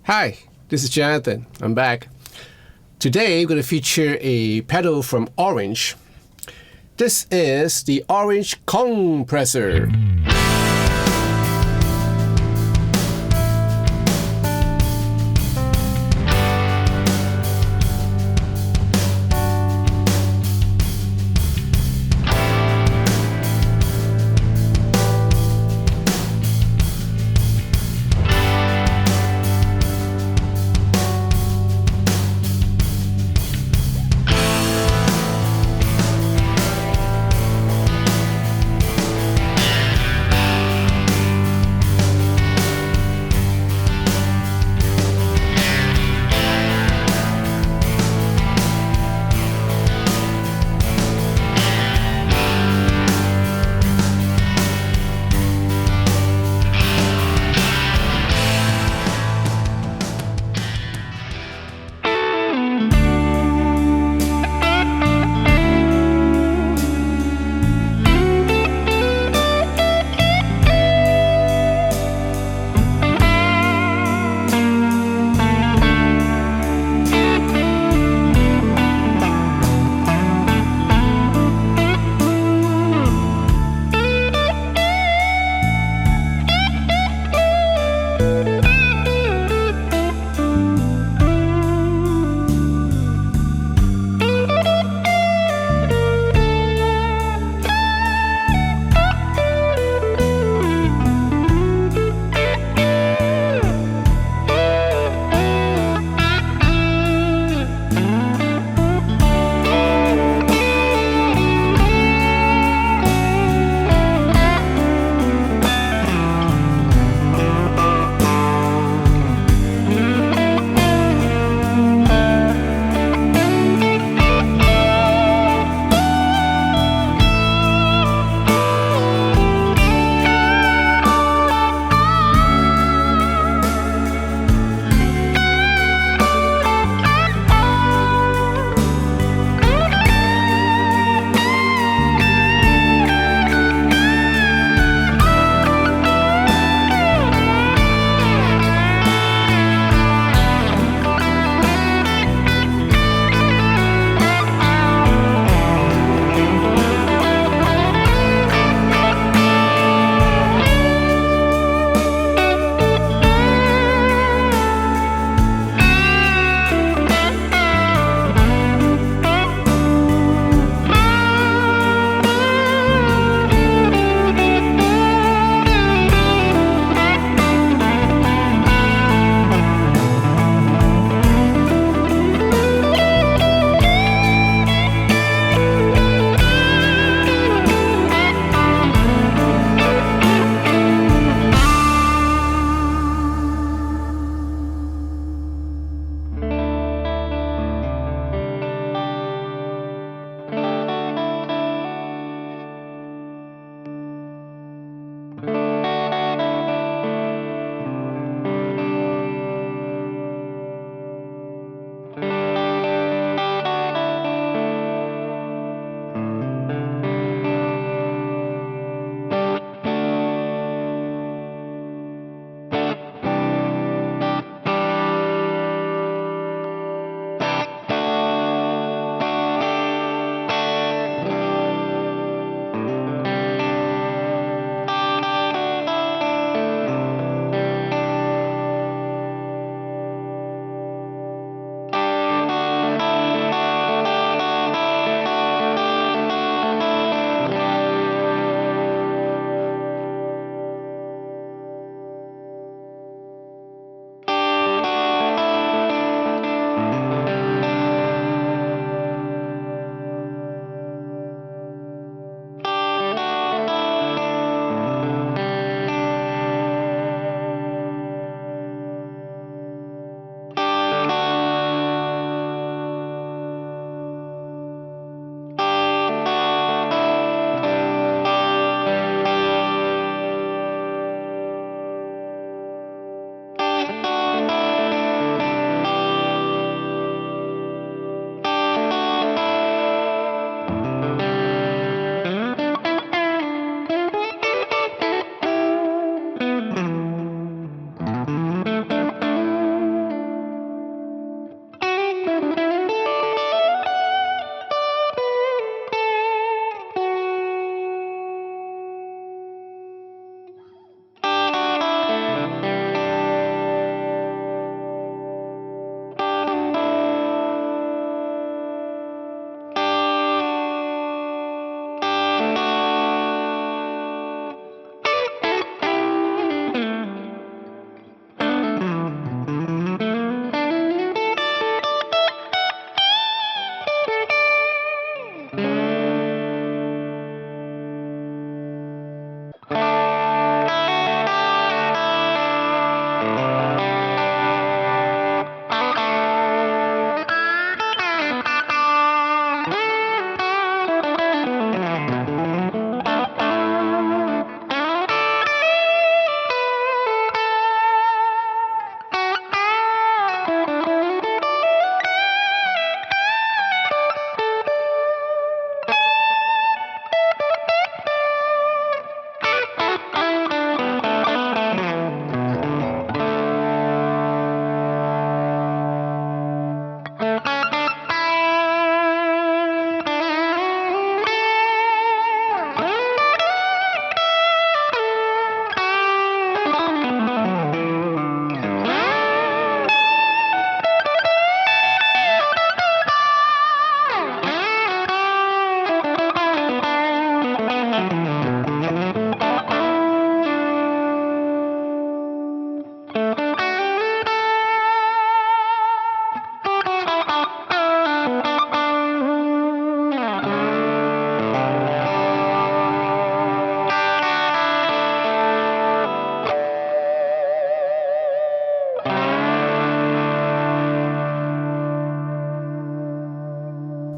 Hi, this is Jonathan. I'm back. Today we're going to feature a pedal from Orange. This is the Orange Kongpressor.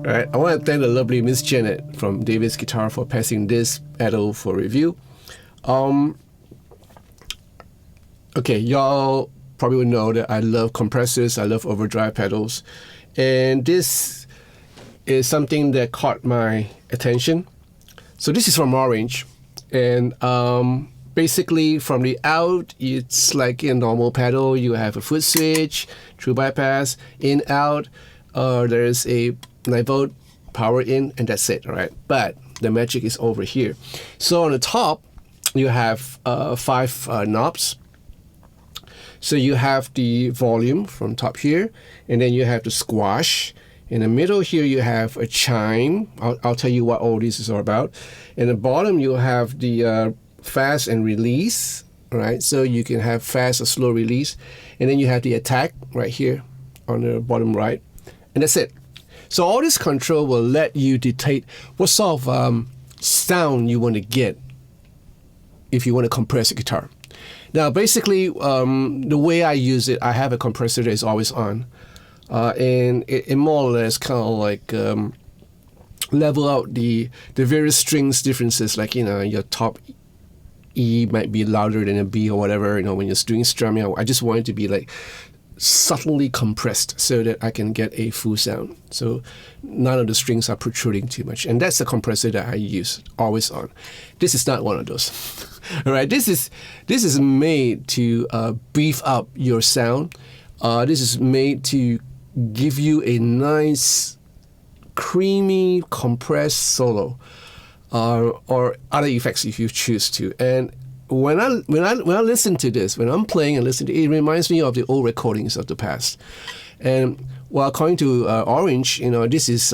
All right, I want to thank the lovely Miss Janet from Davis Guitar for passing this pedal for review. Okay, y'all probably would know that I love compressors, I love overdrive pedals, and this is something that caught my attention. So this is from Orange, and basically from the out, it's like a normal pedal. You have a foot switch, true bypass, in, out, there's a 9-volt power in, and that's it, all right? But the magic is over here. So on the top, you have 5 knobs. So you have the volume from top here, and then you have the squash. In the middle here, you have a chime. I'll tell you what all this is all about. In the bottom, you have the fast and release, all right? So you can have fast or slow release. And then you have the attack right here on the bottom right. And that's it. So all this control will let you dictate what sort of sound you want to get if you want to compress a guitar. Now, basically, the way I use it, I have a compressor that is always on. And it more or less kind of like level out the various strings differences. Like, you know, your top E might be louder than a B or whatever. You know, when you're doing strumming, I just want it to be like subtly compressed so that I can get a full sound. So none of the strings are protruding too much. And that's the compressor that I use, always on. This is not one of those. All right, this is made to beef up your sound. This is made to give you a nice, creamy, compressed solo, or other effects if you choose to. And when I listen to this, when I'm playing and listen to it, it reminds me of the old recordings of the past. And well, according to Orange, you know, this is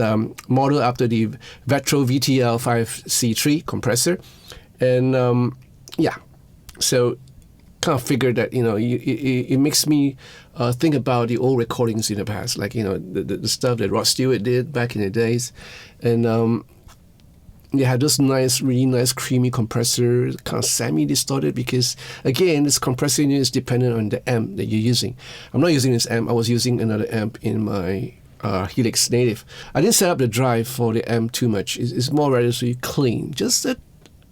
modeled after the vactrol VTL 5C3 compressor, and yeah, so kind of figured that, you know, it makes me think about the old recordings in the past, like, you know, the stuff that Rod Stewart did back in the days, and they had those nice, really nice, creamy compressor, kind of semi-distorted, because again, this compressor unit is dependent on the amp that you're using. I'm not using this amp. I was using another amp in my Helix Native. I didn't set up the drive for the amp too much. It's more relatively clean, just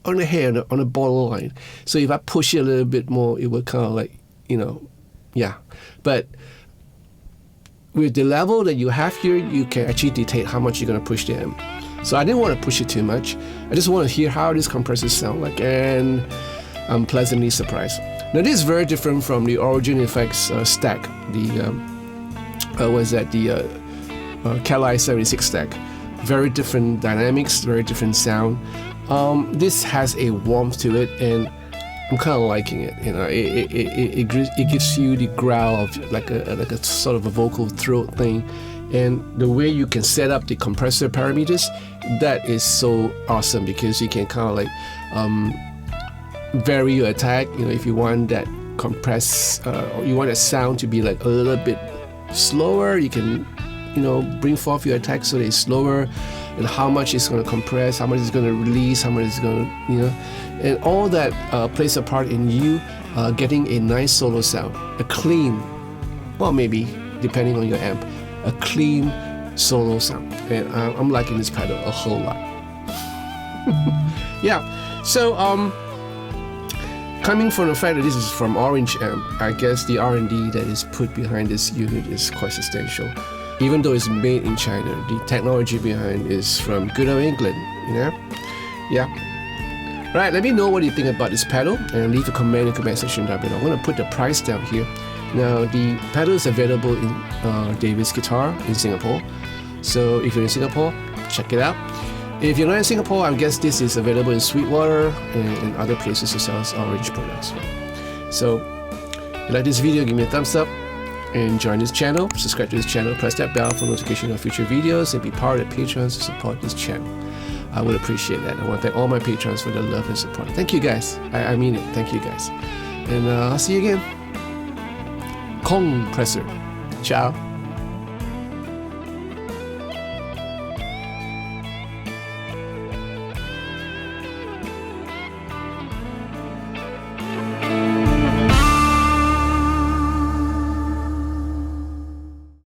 on the hair, on the borderline. So if I push it a little bit more, it will kind of like, you know, yeah. But with the level that you have here, you can actually dictate how much you're going to push the amp. So I didn't want to push it too much. I just want to hear how these compressors sound like, and I'm pleasantly surprised. Now this is very different from the Origin Effects stack, the Kali 76 stack. Very different dynamics, very different sound. This has a warmth to it, and I'm kind of liking it. You know, it gives you the growl of like a sort of a vocal throat thing, and the way you can set up the compressor parameters, that is so awesome, because you can kind of like vary your attack. You know, if you want that or you want a sound to be like a little bit slower, you can, you know, bring forth your attack so that it's slower, and how much it's going to compress, how much it's going to release, how much it's going to, you know, and all that plays a part in you getting a nice solo sound, a clean, well, maybe depending on your amp, a clean solo sound. And I'm liking this pedal a whole lot. Yeah, so coming from the fact that this is from Orange amp, I guess the R&D that is put behind this unit is quite substantial. Even though it's made in China, the technology behind is from good old England, you know? Yeah. Right, let me know what you think about this pedal, and leave a comment in the comment section down below. I'm going to put the price down here. Now, the pedal is available in Davis Guitar in Singapore. So if you're in Singapore, check it out. If you're not in Singapore, I guess this is available in Sweetwater and other places as well as Orange products. So, if you like this video, give me a thumbs up. And join this channel, subscribe to this channel, press that bell for notification of future videos, and be part of the patrons to support this channel. I would appreciate that. I want to thank all my patrons for their love and support. Thank you guys. I mean it. Thank you guys. And I'll see you again. Kongpressor. Ciao.